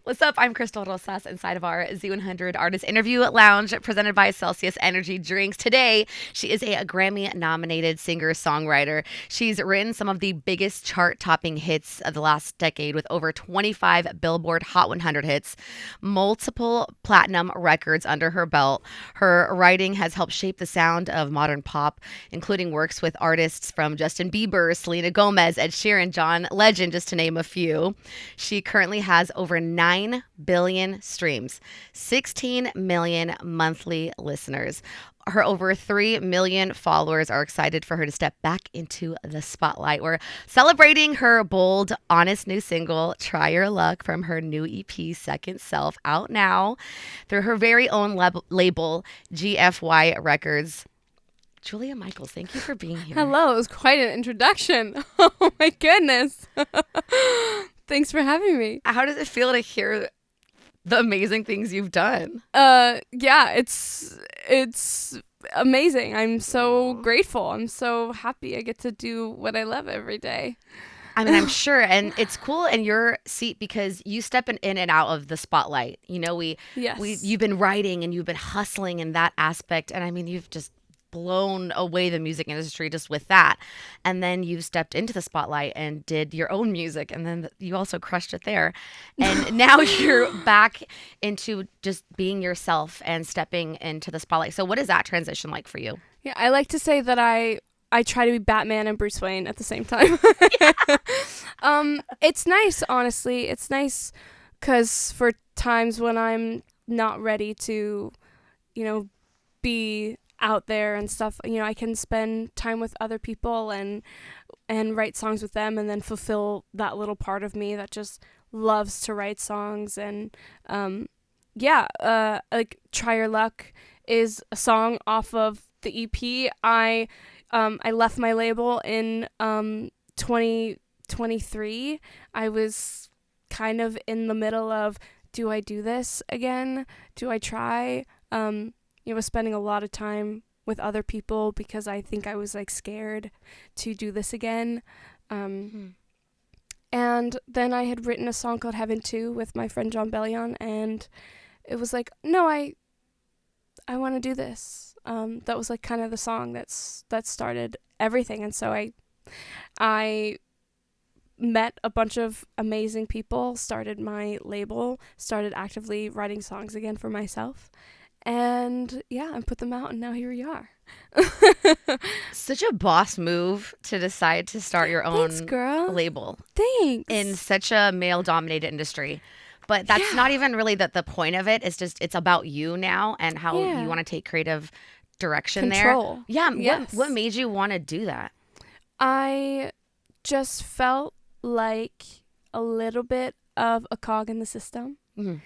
What's up? I'm Crystal Rosas inside of our Z100 Artist Interview Lounge presented by Celsius Energy Drinks. Today, she is a Grammy nominated singer songwriter. She's written some of the biggest chart topping hits of the last decade with over 25 Billboard Hot 100 hits, multiple platinum records under her belt. Her writing has helped shape the sound of modern pop, including works with artists from Justin Bieber, Selena Gomez, Ed Sheeran, John Legend, just to name a few. She currently has over 9 billion streams, 16 million monthly listeners. Her over 3 million followers are excited for her to step back into the spotlight. We're celebrating her bold, honest new single, Try Your Luck, from her new EP, Second Self, out now through her very own label, GFY Records. Julia Michaels, thank you for being here. Hello, it was quite an introduction. Oh my goodness. Thanks for having me. How does it feel to hear the amazing things you've done? Yeah, it's amazing. I'm so grateful. I'm so happy I get to do what I love every day. I mean, I'm sure. And it's cool in your seat because you step in and out of the spotlight. You know, you've been writing and you've been hustling in that aspect. And I mean, you've just blown away the music industry just with that. And then you stepped into the spotlight and did your own music. And then you also crushed it there. And now you're back into just being yourself and stepping into the spotlight. So what is that transition like for you? Yeah, I like to say that I try to be Batman and Bruce Wayne at the same time. It's nice, honestly. It's nice because for times when I'm not ready to, be out there and stuff, I can spend time with other people and write songs with them and then fulfill that little part of me that just loves to write songs. And like Try Your Luck is a song off of the EP. I left my label in 2023. I was kind of in the middle of, do I do this again? Do I try? Was spending a lot of time with other people because I think I was like scared to do this again. And then I had written a song called Heaven 2 with my friend John Bellion, and it was like, no, I want to do this. That was like kind of the song that started everything. And so I met a bunch of amazing people, started my label, started actively writing songs again for myself. And yeah, I put them out, and now here we are. Such a boss move to decide to start your own Thanks, girl. label. Thanks. In such a male-dominated industry. But that's not even really the point of it. It's just, it's about you now and how you want to take creative direction Control. there. Yeah. Yes. What made you want to do that? I just felt like a little bit of a cog in the system. Mm-hmm.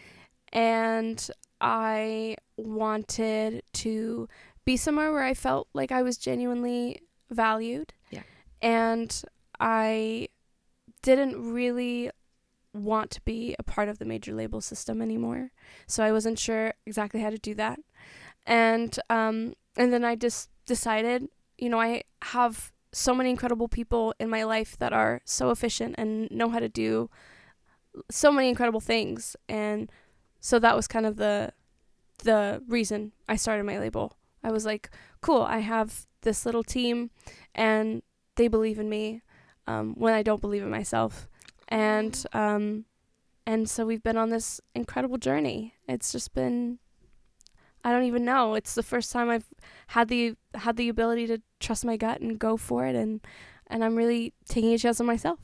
And I wanted to be somewhere where I felt like I was genuinely valued. Yeah. And I didn't really want to be a part of the major label system anymore. So I wasn't sure exactly how to do that. And then I just decided, I have so many incredible people in my life that are so efficient and know how to do so many incredible things. And so that was kind of the reason I started my label. I was like, cool, I have this little team and they believe in me when I don't believe in myself. And so we've been on this incredible journey. It's just been, I don't even know. It's the first time I've had the ability to trust my gut and go for it. And I'm really taking a chance on myself.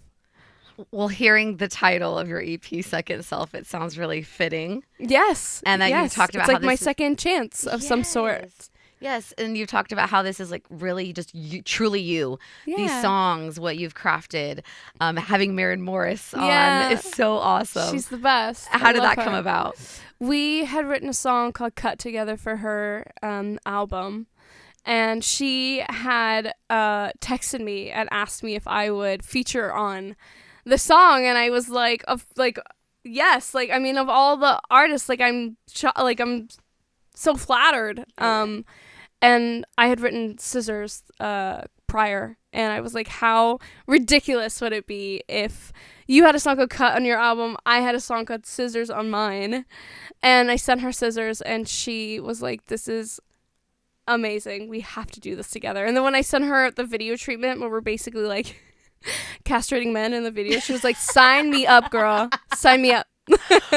Well, hearing the title of your EP, Second Self, it sounds really fitting. Yes. And then you talked about it's how like my second chance of some sort. Yes, and you talked about how this is like really just you, truly you. Yeah. These songs, what you've crafted, having Marin Morris on is so awesome. She's the best. How did that come about? We had written a song called Cut together for her album. And she had texted me and asked me if I would feature on the song, and I was like, yes, like, I mean, of all the artists, like, I'm so flattered. And I had written Scissors prior, and I was like, how ridiculous would it be if you had a song called Cut on your album, I had a song called Scissors on mine. And I sent her Scissors, and she was like, this is amazing, we have to do this together. And then when I sent her the video treatment where we're basically like castrating men in the video, she was like, sign me up, girl, sign me up.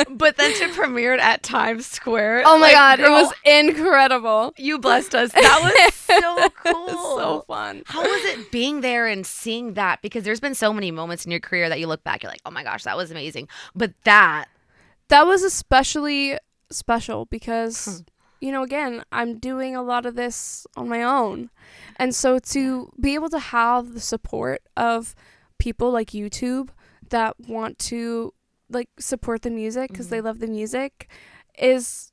But then to premiere it at Times Square. Oh my God, girl, it was incredible. You blessed us. That was so cool. So fun. How was it being there and seeing that? Because there's been so many moments in your career that you look back, you're like, oh my gosh, that was amazing. But that was especially special because, you know, again, I'm doing a lot of this on my own. And so to be able to have the support of people like YouTube that want to like support the music because they love the music is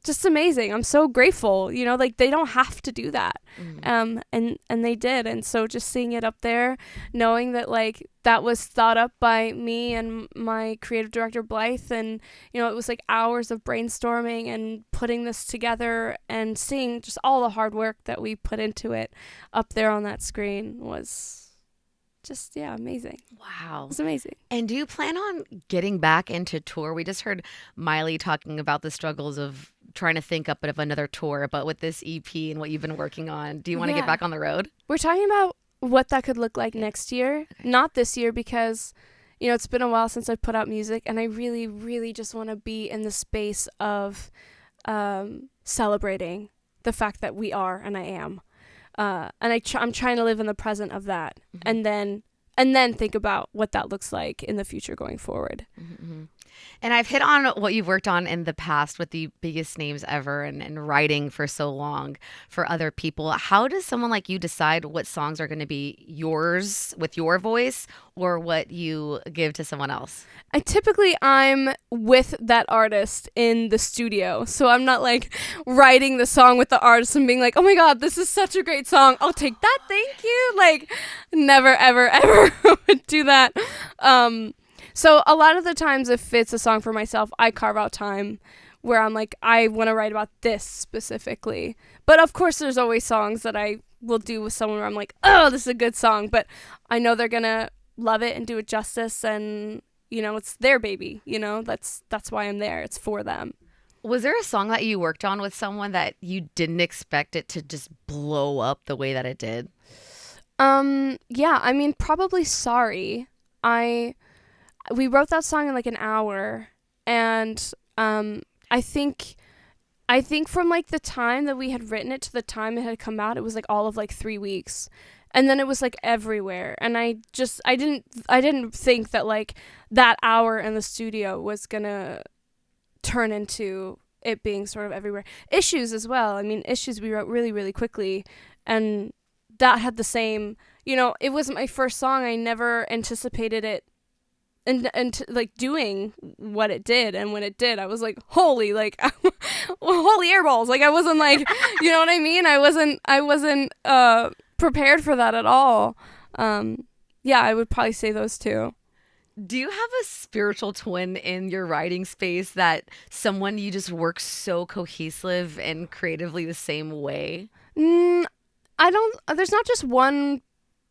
just amazing. I'm so grateful, you know, like they don't have to do that. And they did. And so just seeing it up there, knowing that like that was thought up by me and my creative director Blythe, and you know, it was like hours of brainstorming and putting this together, and seeing just all the hard work that we put into it up there on that screen was just, yeah, amazing. Wow. It's amazing. And do you plan on getting back into tour? We just heard Miley talking about the struggles of trying to think up of another tour, but with this EP and what you've been working on, do you want to get back on the road? We're talking about what that could look like next year. Okay. Not this year, because, you know, it's been a while since I've put out music, and I really, really just want to be in the space of celebrating the fact that we are and I am. And I'm trying to live in the present of that, and then think about what that looks like in the future going forward. And I've hit on what you've worked on in the past with the biggest names ever, and writing for so long for other people. How does someone like you decide what songs are going to be yours with your voice, or what you give to someone else? I'm with that artist in the studio. So I'm not like writing the song with the artist and being like, oh my God, this is such a great song, I'll take that, thank you. Like, never, ever, ever would do that. So a lot of the times, if it's a song for myself, I carve out time where I'm like, I want to write about this specifically. But of course, there's always songs that I will do with someone where I'm like, oh, this is a good song, but I know they're going to love it and do it justice, and, you know, it's their baby, you know, that's why I'm there. It's for them. Was there a song that you worked on with someone that you didn't expect it to just blow up the way that it did? Yeah, I mean, probably Sorry. We wrote that song in like an hour, and I think from like the time that we had written it to the time it had come out, it was like all of like 3 weeks. And then it was like everywhere, and I didn't think that like that hour in the studio was gonna turn into it being sort of everywhere. Issues as well. I mean, Issues we wrote really, really quickly, and that had the same, you know, it wasn't my first song. I never anticipated it and like doing what it did, and when it did, I was like, holy, like holy airballs. Like, I wasn't like, you know what I mean? I wasn't prepared for that at all. Yeah, I would probably say those two. Do you have a spiritual twin in your writing space, that someone you just work so cohesive and creatively the same way? There's not just one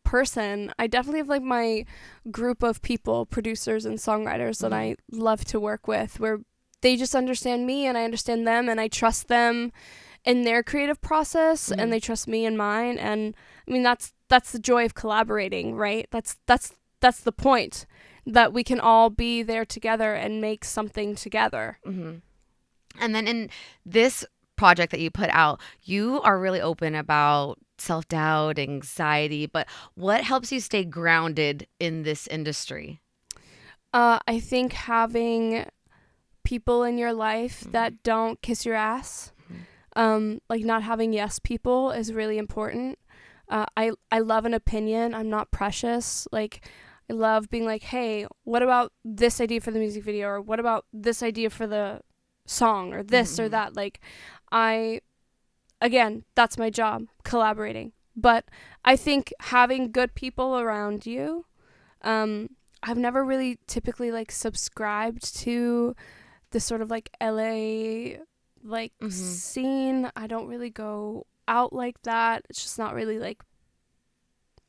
person. I definitely have like my group of people, producers and songwriters that I love to work with, where they just understand me and I understand them, and I trust them in their creative process, and they trust me in mine. And I mean, that's the joy of collaborating, right? That's the point, that we can all be there together and make something together. And then in this project that you put out, you are really open about self-doubt, anxiety, but what helps you stay grounded in this industry? I think having people in your life that don't kiss your ass, like not having yes people is really important. I love an opinion. I'm not precious. Like, I love being like, hey, what about this idea for the music video, or what about this idea for the song, or this or that. Like, again, that's my job, collaborating. But I think having good people around you, I've never really typically like subscribed to this sort of like LA like scene. I don't really go out like that. It's just not really like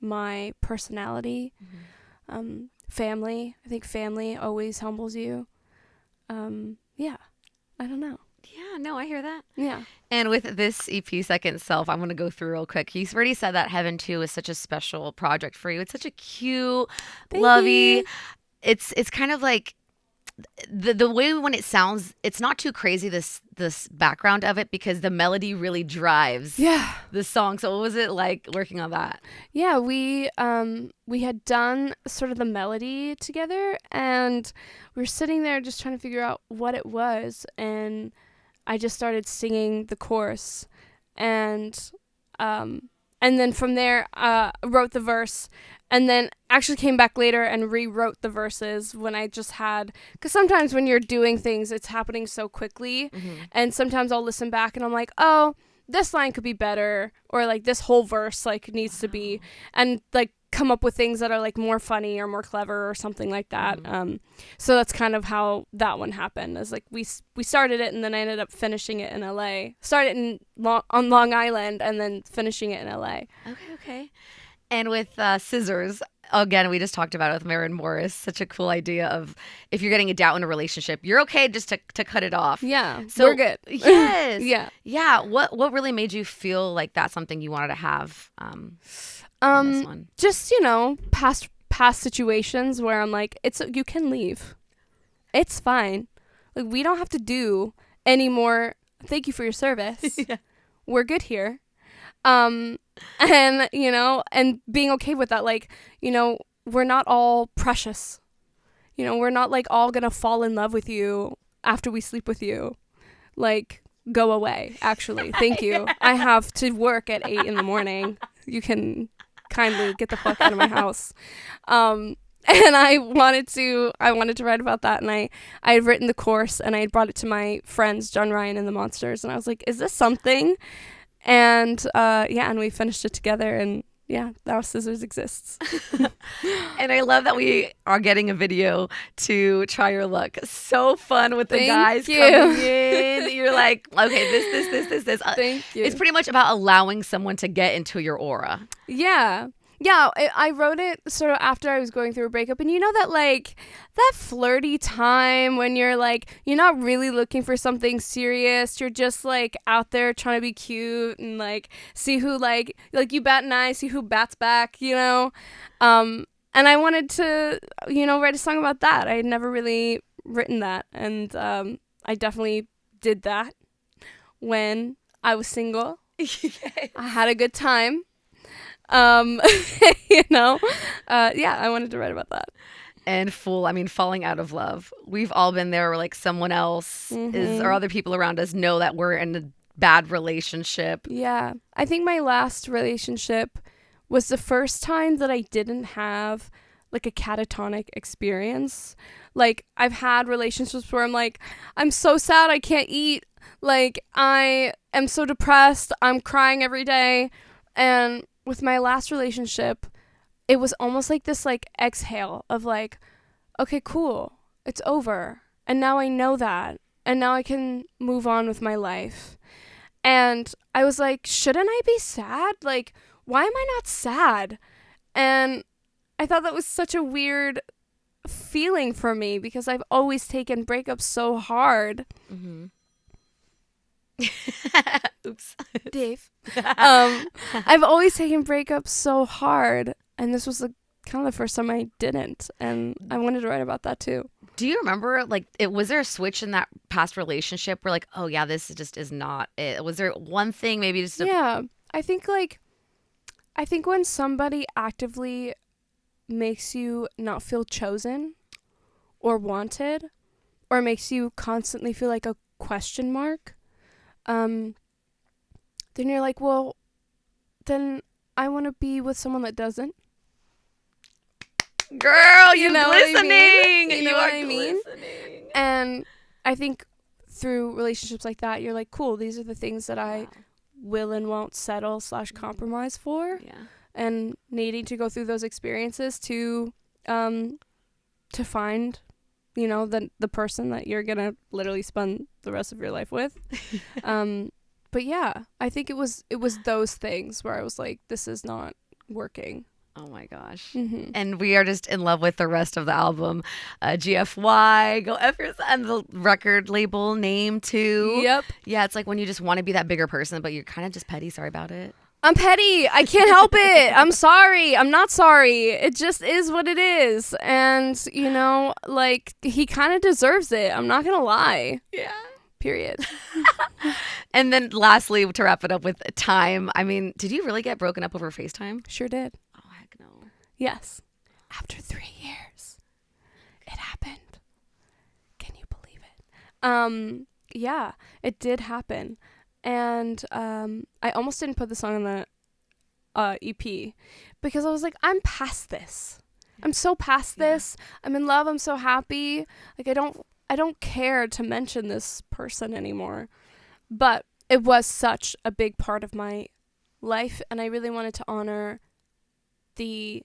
my personality. Family. I think family always humbles you. Yeah. I don't know. Yeah, no, I hear that. Yeah. And with this EP, Second Self, I'm going to go through real quick. You've already said that Heaven 2 is such a special project for you. It's such a cute, Thank lovey. you. It's kind of like the way when it sounds, it's not too crazy, this background of it, because the melody really drives the song. So what was it like working on that? Yeah, we had done sort of the melody together, and we were sitting there just trying to figure out what it was, and I just started singing the chorus, and then from there wrote the verse, and then actually came back later and rewrote the verses when I just had, because sometimes when you're doing things, it's happening so quickly, and sometimes I'll listen back and I'm like, oh, this line could be better, or like this whole verse like needs to be, and like come up with things that are like more funny or more clever or something like that. So that's kind of how that one happened. Is like we started it, and then I ended up finishing it in LA. Started on Long Island, and then finishing it in LA. Okay. And with Scissors, again, we just talked about it with Marin Morris. Such a cool idea of, if you're getting a doubt in a relationship, you're okay just to cut it off. Yeah, so we're good. Yes. Yeah. What really made you feel like that's something you wanted to have on this one? Just, past situations where I'm like, you can leave. It's fine. Like, we don't have to do any more. Thank you for your service. Yeah. We're good here. And and being okay with that, like, we're not all precious. We're not like all gonna fall in love with you after we sleep with you. Like, go away, actually. Thank you. I have to work at 8 a.m. You can kindly get the fuck out of my house. And I wanted to write about that, and I had written the course, and I had brought it to my friends John Ryan and the Monsters, and I was like, is this something? And and we finished it together, and now Scissors exists. And I love that we are getting a video to try your luck. So fun with the guys coming in. You're like, okay, this. Thank you. It's pretty much about allowing someone to get into your aura. Yeah. I wrote it sort of after I was going through a breakup, and that like that flirty time when you're like, you're not really looking for something serious, you're just like out there trying to be cute and like see who like you bat an eye, see who bats back, and I wanted to write a song about that. I had never really written that, and I definitely did that when I was single. Yes. I had a good time. I wanted to write about that. And falling out of love. We've all been there where like someone else is, or other people around us know that we're in a bad relationship. Yeah. I think my last relationship was the first time that I didn't have like a catatonic experience. Like, I've had relationships where I'm like, I'm so sad I can't eat. Like, I am so depressed. I'm crying every day. And with my last relationship, it was almost like this like exhale of like, okay, cool, it's over, and now I know that, and now I can move on with my life. And I was like, shouldn't I be sad? Like, why am I not sad? And I thought that was such a weird feeling for me, because I've always taken breakups so hard. Oops. Dave. I've always taken breakups so hard, and this was kind of the first time I didn't, and I wanted to write about that too. Do you remember, like, was there a switch in that past relationship where like, oh yeah, this just is not it? Was there one thing, maybe just I think when somebody actively makes you not feel chosen or wanted, or makes you constantly feel like a question mark, then you're like, well, then I want to be with someone that doesn't. Girl, you know glistening. You know what I mean? Glistening. And I think through relationships like that, you're like, cool, these are the things that I will and won't settle / compromise for. Yeah. And needing to go through those experiences to find, the person that you're gonna literally spend the rest of your life with. But yeah, I think it was those things where I was like, this is not working. Oh my gosh. Mm-hmm. And we are just in love with the rest of the album. GFY, Go F Yourself, and the record label name too. Yep. Yeah, it's like when you just want to be that bigger person, but you're kind of just petty. Sorry about it. I'm petty. I can't help it. I'm sorry. I'm not sorry. It just is what it is. And, you know, like, he kind of deserves it. I'm not going to lie. Yeah. Period. And then lastly, to wrap it up with Time. I mean, did you really get broken up over FaceTime? Sure did. Oh, heck no. Yes. After 3 years, it happened. Can you believe it? Yeah, it did happen. And I almost didn't put the song on the EP because I was like, I'm past this. I'm so past this. I'm in love. I'm so happy. Like, I don't care to mention this person anymore. But it was such a big part of my life, and I really wanted to honor the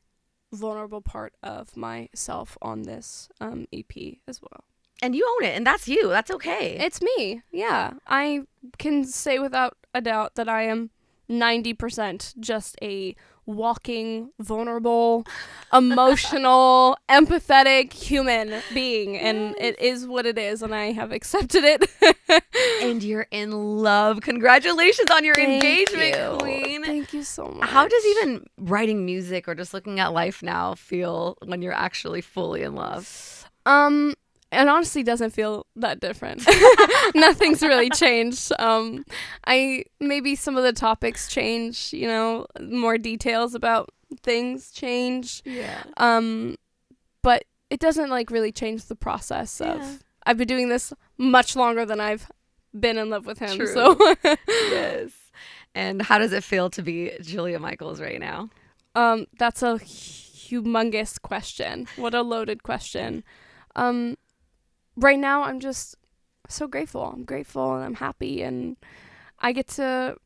vulnerable part of myself on this EP as well. And you own it, and that's you. That's okay. It's me. Yeah. I can say without a doubt that I am 90% just a walking, vulnerable, emotional, empathetic human being. And it is what it is, and I have accepted it. And you're in love. Congratulations on your Thank engagement, you. queen. Thank you so much. How does even writing music or just looking at life now feel when you're actually fully in love? It honestly doesn't feel that different. Nothing's really changed. I maybe some of the topics change, you know, more details about things change. Yeah. But it doesn't like really change the process of Yeah. I've been doing this much longer than I've been in love with him. True. So Yes. And how does it feel to be Julia Michaels right now? that's a humongous question. What a loaded question. Right now, I'm just so grateful. I'm grateful and I'm happy, and I get to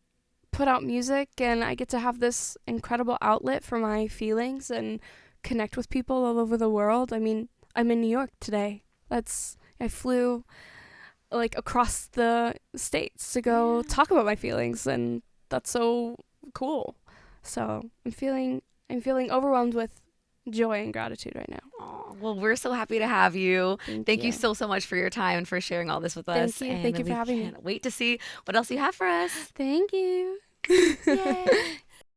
put out music, and I get to have this incredible outlet for my feelings and connect with people all over the world. I mean, I'm in New York today. I flew like across the states to go talk about my feelings, and that's so cool. So I'm feeling overwhelmed with joy and gratitude right now. Oh, well, we're so happy to have you. Thank you you so much for your time and for sharing all this with us. Thank you. And Thank you for having me. Can't wait to see what else you have for us. Thank you. Yay.